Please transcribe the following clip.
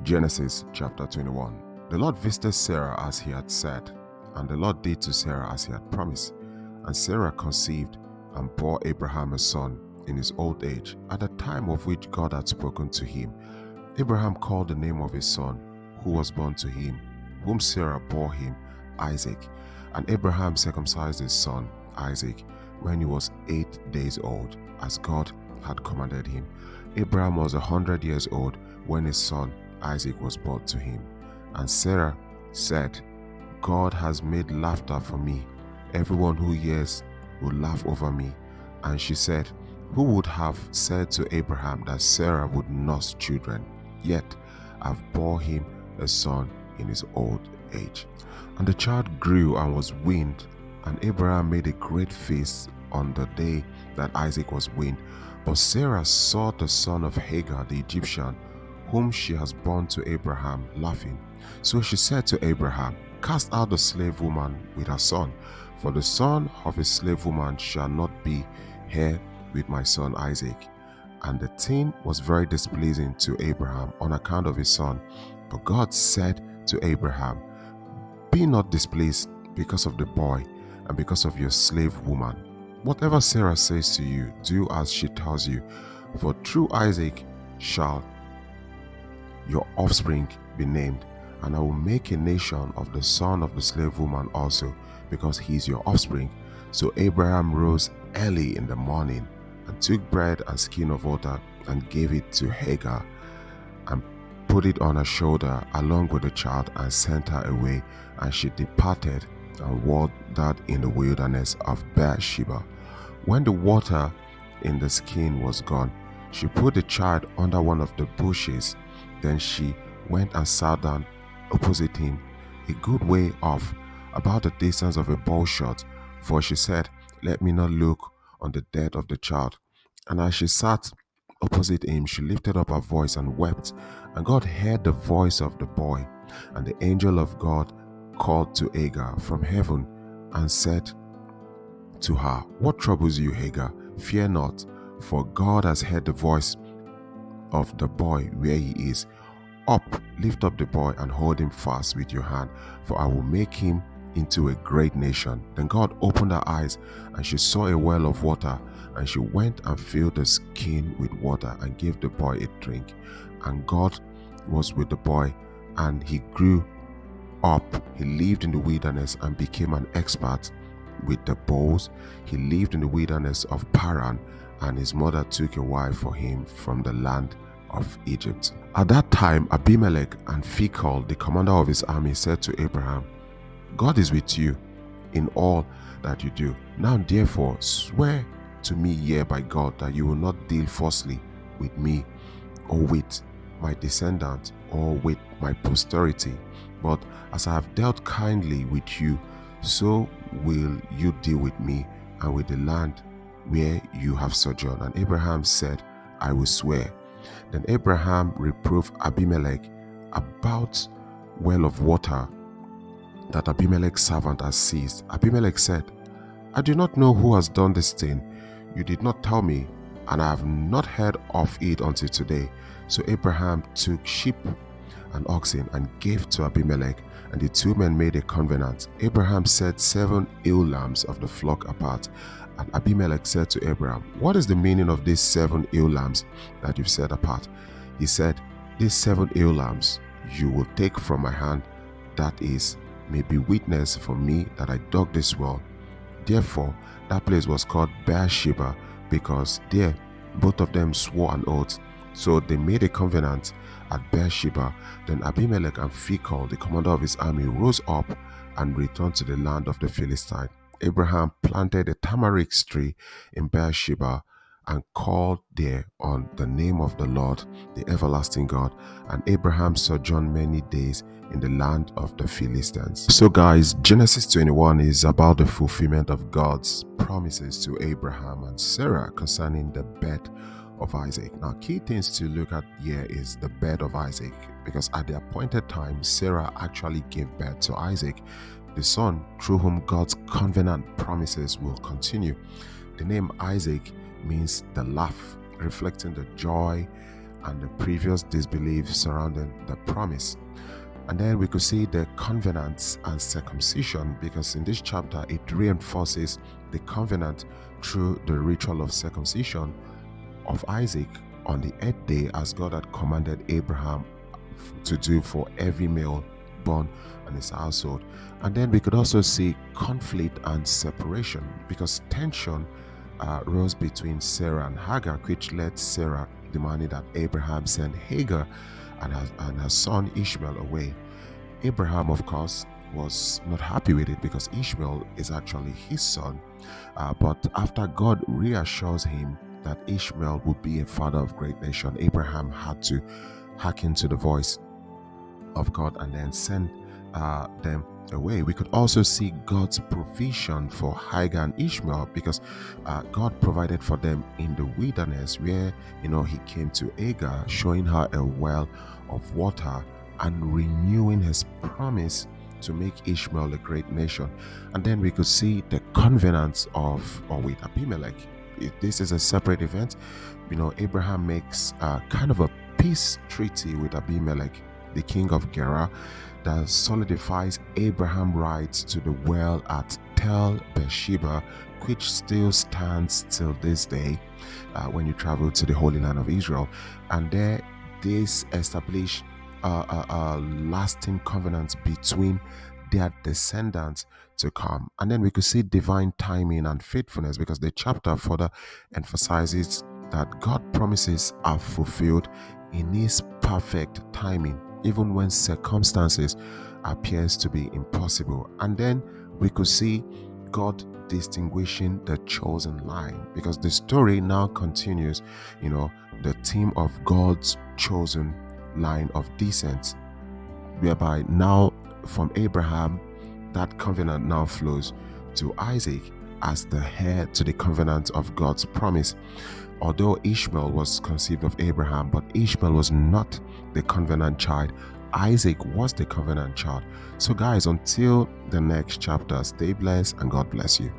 Genesis chapter 21. The Lord visited Sarah as he had said, and the Lord did to Sarah as he had promised. And Sarah conceived and bore Abraham a son in his old age, at the time of which God had spoken to him. Abraham called the name of his son, who was born to him, whom Sarah bore him, Isaac. And Abraham circumcised his son, Isaac, when he was 8 days old, as God had commanded him. Abraham was 100 years old when his son Isaac was brought to him. And Sarah said, God has made laughter for me. Everyone who hears will laugh over me. And she said, who would have said to Abraham that Sarah would nurse children? Yet I've bore him a son in his old age. And the child grew and was weaned, and Abraham made a great feast on the day that Isaac was weaned. But Sarah saw the son of Hagar the Egyptian, whom she has borne to Abraham, laughing. So she said to Abraham, cast out the slave woman with her son, for the son of a slave woman shall not be heir with my son Isaac. And the thing was very displeasing to Abraham on account of his son. But God said to Abraham, be not displeased because of the boy and because of your slave woman. Whatever Sarah says to you, do as she tells you, for through Isaac shall your offspring be named, and I will make a nation of the son of the slave woman also, because he is your offspring. So Abraham rose early in the morning, and took bread and skin of water, and gave it to Hagar, and put it on her shoulder along with the child, and sent her away. And she departed and wandered in the wilderness of Beersheba. When the water in the skin was gone, she put the child under one of the bushes. Then she went and sat down opposite him, a good way off, about the distance of a bow shot, for she said, let me not look on the death of the child. And as she sat opposite him, she lifted up her voice and wept. And God heard the voice of the boy. And the angel of God called to Hagar from heaven and said to her, what troubles you, Hagar? Fear not, for God has heard the voice of the boy where he is. Up, lift up the boy and hold him fast with your hand, for I will make him into a great nation. Then God opened her eyes, and she saw a well of water, and she went and filled the skin with water and gave the boy a drink. And God was with the boy, and he grew up. He lived in the wilderness and became an expert with the bows. He lived in the wilderness of Paran, and his mother took a wife for him from the land of Egypt. At that time, Abimelech and Phicol, the commander of his army, said to Abraham, God is with you in all that you do. Now therefore swear to me here by God that you will not deal falsely with me, or with my descendants, or with my posterity. But as I have dealt kindly with you, so will you deal with me and with the land where you have sojourned. And Abraham said, I will swear. Then Abraham reproved Abimelech about well of water that Abimelech's servant has seized. Abimelech said, I do not know who has done this thing. You did not tell me, and I have not heard of it until today. So Abraham took sheep and oxen and gave to Abimelech, and the two men made a covenant. Abraham set 7 ewe lambs of the flock apart. And Abimelech said to Abraham, what is the meaning of these 7 ewe lambs that you've set apart? He said, these 7 ewe lambs you will take from my hand, that is, may be witness for me that I dug this well. Therefore that place was called Beersheba, because there both of them swore an oath. So they made a covenant at Beersheba. Then Abimelech and Phicol, the commander of his army, rose up and returned to the land of the Philistines. Abraham planted a tamarisk tree in Beersheba and called there on the name of the Lord, the everlasting God. And Abraham sojourned many days in the land of the Philistines. So guys, Genesis 21 is about the fulfillment of God's promises to Abraham and Sarah concerning the birth of Isaac. Now, key things to look at here is the birth of Isaac, because at the appointed time, Sarah actually gave birth to Isaac, the son through whom God's covenant promises will continue. The name Isaac means the laugh, reflecting the joy and the previous disbelief surrounding the promise. And then we could see the covenants and circumcision, because in this chapter it reinforces the covenant through the ritual of circumcision of Isaac on the 8th day, as God had commanded Abraham to do for every male born in his household. And then we could also see conflict and separation, because tension rose between Sarah and Hagar, which led Sarah demanding that Abraham send Hagar and her son Ishmael away. Abraham, of course, was not happy with it, because Ishmael is actually his son. But after God reassures him that Ishmael would be a father of great nation, Abraham had to hearken to the voice of God and then send them away. We could also see God's provision for Hagar and Ishmael, because God provided for them in the wilderness, where he came to Hagar, showing her a well of water and renewing his promise to make Ishmael a great nation. And then we could see the covenants with Abimelech. This is a separate event. Abraham makes kind of a peace treaty with Abimelech, the king of Gerar, that solidifies Abraham's rights to the well at Tel Beersheba, which still stands till this day when you travel to the Holy Land of Israel. And there, this established a lasting covenant between their descendants to come. And then we could see divine timing and faithfulness, because the chapter further emphasizes that God promises are fulfilled in his perfect timing, even when circumstances appears to be impossible. And then we could see God distinguishing the chosen line, because the story now continues, the theme of God's chosen line of descent, whereby now from Abraham that covenant now flows to Isaac as the heir to the covenant of God's promise. Although Ishmael was conceived of Abraham, but Ishmael was not the covenant child, Isaac was the covenant child. So guys, until the next chapter, stay blessed and God bless you.